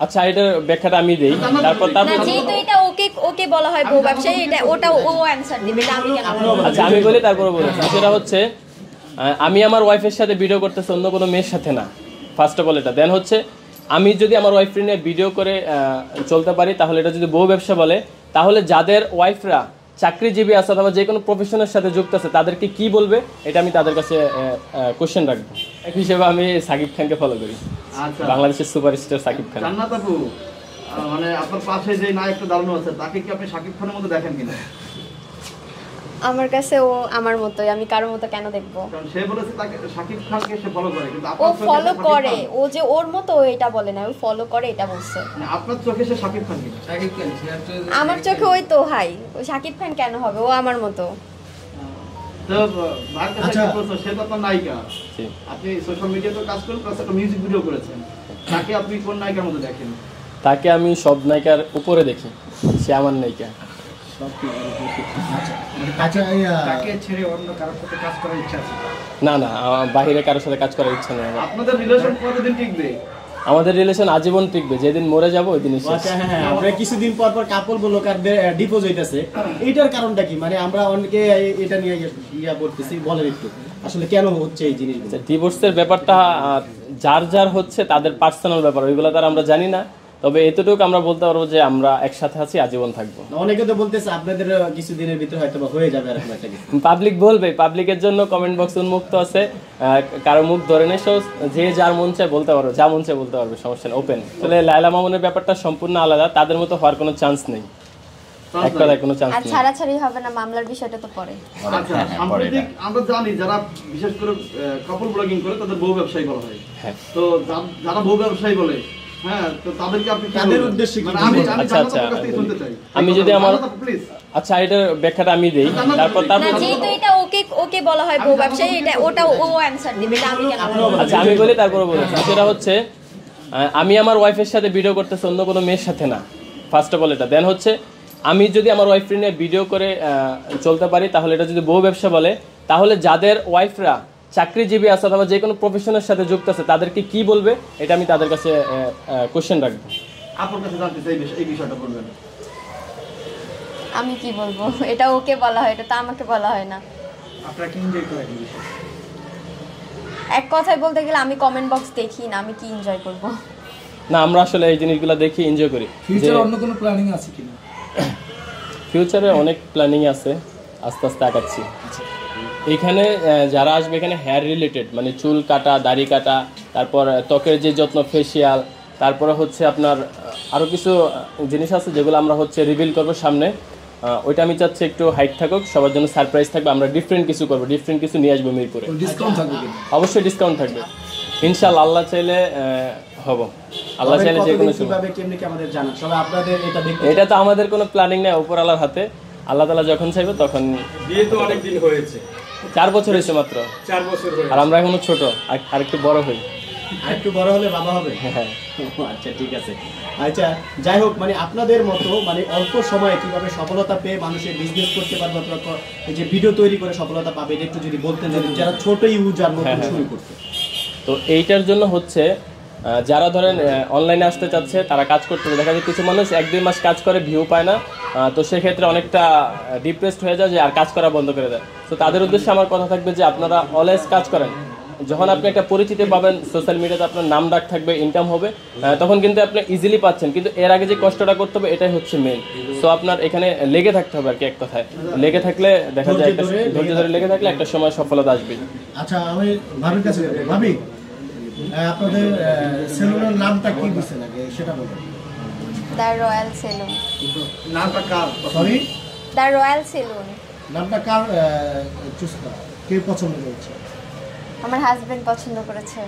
আচ্ছা এটার ব্যাখ্যাটা আমি দেই, তারপর যেহেতু এটা ওকে ওকে বলা হয় বউ ব্যবসায়ী, এটা ওটা ও অ্যানসার দিবে, এটা আমি কেন বলবো? আচ্ছা আমি বলি তারপরে বলি। সেটা হচ্ছে আমি আমার ওয়াইফের সাথে ভিডিও করতেছি, অন্য কোনো মেয়ের সাথে না, ফার্স্ট অফ অল এটা। দেন হচ্ছে আমি যদি আমার ওয়াইফ নিয়ে ভিডিও করে চলতে পারি, তাহলে এটা যদি বউ ব্যবসা বলে, তাহলে যাদের ওয়াইফরা চাকরিজীবী আছে অথবা যে কোনো প্রফেশনের সাথে যুক্ত আছে তাদেরকে কি বলবে, এটা আমি তাদের কাছে কোশ্চেন রাখবো। এক হিসেবে আমি সাকিব খানকে ফলো করি, বাংলাদেশের সুপারস্টার সাকিব খান। জান্নাত আপু, মানে আপনার পাশে যে নায়কটা দাঁড়ানো আছে তাকে কি আপনি সাকিব খানের মতো দেখেন কিনা? আমার কাছে ও আমার মতোই, আমি কারোর মতো কেন দেখবো? কারণ সে বলেছে তাকে সাকিব খানকে সে ফলো করে, কিন্তু ও ফলো করে, ও যে ওর মতো এটা বলে না, ও ফলো করে এটা বলছে। মানে আপনার চোখে সে সাকিব খান কিনা? সাকিব খান আমার চোখে ওই তো হাই, ও সাকিব খান কেন হবে, ও আমার মতো। তো ভাই কাছে কি বলছো, সে তো আপনার নায়িকা, আপনি সোশ্যাল মিডিয়াতে কাজ করেন, প্লাস একটা মিউজিক ভিডিও করেছেন, তাকে আপনি কোন নায়িকার মতো দেখেন? তাকে আমি সব নায়িকার উপরে দেখি, সে আমার নায়িকা। তাকে ছেড়ে অন্য কারোর সাথে কাজ করার ইচ্ছা আছে? না না, বাইরে কারোর সাথে কাজ করার ইচ্ছা নেই আমার। আপনাদের রিলেশন কতদিন টিকবে? আমাদের রিলেশন আজীবন টিকবে, যেদিন মরে যাবো ওই দিনই শেষ। হ্যাঁ, আমরা কিছুদিন পর পর কাপল ব্লকার ডিপোজ হইতেছে, এইটার কারণটা কি? মানে আমরা অনেকে এটা নিয়ে ইয়া করতেছি, বলেন একটু আসলে কেন হচ্ছে এই জিনিসগুলো? ডিভোর্সের ব্যাপারটা যার যার হচ্ছে তাদের পার্সোনাল ব্যাপার, ওইগুলো তার আমরা জানি না। তবে এতটুকু আমরা বলতে পারবো যে আমরা একসাথে আছি, আজীবন থাকবো। অনেকে তো বলতেছে আপনাদের কিছুদিনের ভিতরে হয়তো হয়ে যাবে এরকম একটা কিছু। পাবলিক বলবে, পাবলিকের জন্য কমেন্ট বক্স উন্মুক্ত আছে, কারো মুখ ধরে নেই, যে যার মন চায় বলতে পারবে, যা মন চায় বলতে পারবে, সমস্যা নেই, ওপেন। আসলে লায়লা মামুনের ব্যাপারটা সম্পূর্ণ আলাদা, তাদের মতো হওয়ার কোনো চান্স নেই, এক কথায় কোনো চান্স আর নেই। ছাড়াছাড়ি হবে না, মামলার বিষয়টা তো পরে। আচ্ছা, সাম্প্রতিক আমরা জানি যারা বিশেষ করে কাপল ব্লগিং করে তাদের বউ ব্যবসায়ী বলা হয়। তো যারা বউ ব্যবসায়ী বলে, হ্যাঁ, তো তাদেরকে আপনি তাদের উদ্দেশ্যে কি? আচ্ছা আচ্ছা, আমি যদি আমার আচ্ছা এটার ব্যাখ্যাটা আমি দেই, তারপর যেহেতু এটা ওকে ওকে বলা হয় বউ ব্যবসায়ী, এটা ওটা ও অ্যানসার দিবে, এটা আমি কেন বলবো? আচ্ছা আমি বলি তারপরে বলি। সেটা হচ্ছে আমি আমার ওয়াইফের সাথে ভিডিও করতেছি, অন্য কোনো মেয়ের সাথে না, ফার্স্ট অফ অল এটা। দেন হচ্ছে আমি যদি আমার ওয়াইফ নিয়ে ভিডিও করে চলতে পারি, তাহলে এটা যদি বউ ব্যবসা বলে, তাহলে যাদের ওয়াইফরা চাকরিজীবী আছে অথবা যে কোনো প্রফেশনের সাথে যুক্ত আছে তাদেরকে কি বলবে, এটা আমি তাদের কাছে কোশ্চেন রাখবো। আপনার কাছে জানতে চাই এই বিষয়টা বলবেন। আমি কি বলবো, এটা ওকে বলা হয়, এটা তো আমাকে বলা হয় না। আপনারা কি এনজয় করেন এই বিষয়ে? এক কথায় বলতে গেলে আমি কমেন্ট বক্স দেখি না, আমি কি এনজয় করব? না, আমরা আসলে এই জিনিসগুলো দেখি, এনজয় করি। ফিউচারে অন্য কোনো প্ল্যানিং আছে কিনা? ফিউচারে অনেক প্ল্যানিং আছে, আস্তে আস্তে আগাচ্ছি। এখানে যারা আসবে, এখানে হেয়ার রিলেটেড, মানে চুল কাটা, দাড়ি কাটা, তারপর ত্বকের যে যত্ন, ফেসিয়াল, তারপরে হচ্ছে আপনার আরও কিছু জিনিস আছে যেগুলো আমরা হচ্ছে রিভিল করবো সামনে। ওইটা আমি চাচ্ছি একটু হাইট থাকুক, সবার জন্য সারপ্রাইজ থাকবে, আমরা ডিফারেন্ট কিছু করবো, ডিফারেন্ট কিছু নিয়ে আসবো মিরপুরে। ডিসকাউন্ট থাকবে কিনা? অবশ্যই ডিসকাউন্ট থাকবে ইনশাআল্লাহ, আল্লাহ চাইলে হব, আল্লাহ চাইলে যে কোনো কিভাবে কেমনে কি আমাদের জানা, সবাই আপনাদের এটা দেখতে। এটা তো আমাদের কোনো প্ল্যানিং নেই, উপর আল্লাহর হাতে, আল্লাহ তাআলা যখন চাইবে তখন। বিয়ে তো অনেক দিন হয়েছে, 4 বছর হয়েছে মাত্র, 4 বছর হয়েছে, আর আমরা এখনো ছোট, আর একটু বড় হই। আর একটু বড় হলে বাবা হবে। হ্যাঁ, আচ্ছা ঠিক আছে। আচ্ছা যাই হোক, মানে আপনাদের মতো মানে অল্প সময়ে কিভাবে সফলতা পেয়ে মানুষের বিজনেস করতে পারবে, অথবা এই যে ভিডিও তৈরি করে সফলতা পাবে, এটা একটু যদি বলতেন, যারা ছোট ইউজার নতুন শুরু করতে। তো এইটার জন্য হচ্ছে যারা ধরেন অনলাইনে আসতে চাচ্ছে, তারা কাজ করতে হবে। দেখা যায় কিছু মানুষ 1-2 মাস কাজ করে, ভিউ পায় না, তো সেক্ষেত্রে অনেকটা ডিপ্রেসড হয়ে যায়, যে আর কাজ করা বন্ধ করে দেয়। তো তাদের উদ্দেশ্যে আমার কথা থাকবে যে আপনারা অলওয়েজ কাজ করেন। যখন আপনি একটা পরিচিতি পাবেন, সোশ্যাল মিডিয়াতে আপনার নাম ডাক থাকবে, ইনকাম হবে, তখন কিন্তু আপনি ইজিলি পাচ্ছেন। কিন্তু এর আগে যে কষ্টটা করতে হবে, এটাই হচ্ছে মেন। সো আপনার এখানে লেগে থাকতে হবে আর কি, এক কথায় লেগে থাকলে দেখা যায়, একটা ধৈর্য ধরে লেগে থাকলে একটা সময় সফলতা আসবে। আচ্ছা, আমি ভাবির কাছে যাব। ভাবি, আপনাদের সেলুনের নামটা কি দিছেন আগে সেটা বলুন। The royal salon. নামটা কার? সরি, দ্য রয়্যাল সেলুন নামটা কার চুজ করা, কে পছন্দ করেছে? আমার হাজবেন্ড পছন্দ করেছে।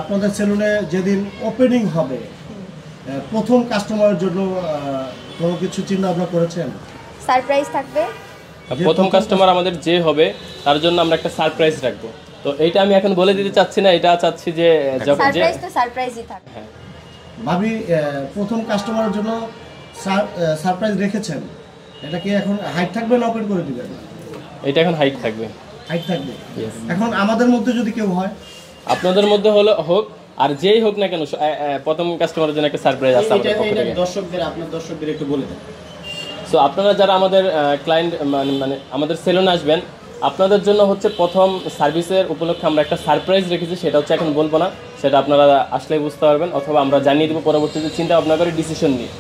আপনাদের সেলুনে যেদিন ওপেনিং হবে, প্রথম কাস্টমারের জন্য কোনো কিছু চিন্তা ভাবনা করেছেন? সারপ্রাইজ থাকবে। প্রথম কাস্টমার আমাদের যে হবে, তার জন্য আমরা একটা সারপ্রাইজ রাখবো। তো এইটা আমি এখন বলে দিতে চাচ্ছি না, এটা চাচ্ছি যে সারপ্রাইজ তো সারপ্রাইজই থাকবে। ভাবি, প্রথম কাস্টমারের জন্য সারপ্রাইজ রেখেছেন, এটা কি এখন হাইট থাকবে না ওপেন করে দিবেন? এটা এখন হাইট থাকবে। হাইট থাকবে। এখন আমাদের মধ্যে যদি কেউ হয়, আপনাদের মধ্যে হলো হোক, আর যেই হোক না কেন প্রথম কাস্টমারের জন্য একটা সারপ্রাইজ আছে আমাদের পক্ষ থেকে। দর্শকদের, আপনার দর্শকদের একটু বলে দেন। সো আপনারা যারা আমাদের ক্লায়েন্ট মানে আমাদের সেলুনে আসবেন, আপনাদের জন্য হচ্ছে প্রথম সার্ভিসের উপলক্ষে আমরা একটা সারপ্রাইজ রেখেছি, সেটা হচ্ছে এখন বলবো না, সেটা আপনারা আসলেই বুঝতে পারবেন, অথবা আমরা জানিয়ে দেবো পরবর্তীতে চিন্তা ভাবনা করে ডিসিশন নিয়ে।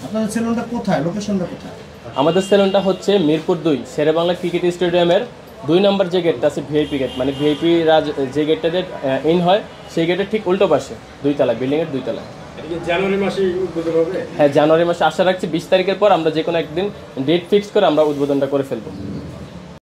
আপনাদের সেলুনটা কোথায়, লোকেশনটা কোথায়? আমাদের সেলুনটা হচ্ছে মিরপুর 2 শেরেবাংলা ক্রিকেট স্টেডিয়ামের 2 নম্বর যে গেটটা আছে, ভিআইপি গেট, মানে ভিআইপি যে গেটটা দিয়ে ইন হয় সেই গেটের ঠিক উল্টো পাশে 2 তলা, বিল্ডিংয়ের 2 তলা। এটা কি জানুয়ারি মাসে উদ্বোধন হবে? হ্যাঁ, জানুয়ারি মাসে আশা রাখছি 20 তারিখের পর আমরা যে কোনো একদিন ডেট ফিক্স করে আমরা উদ্বোধনটা করে ফেলবো।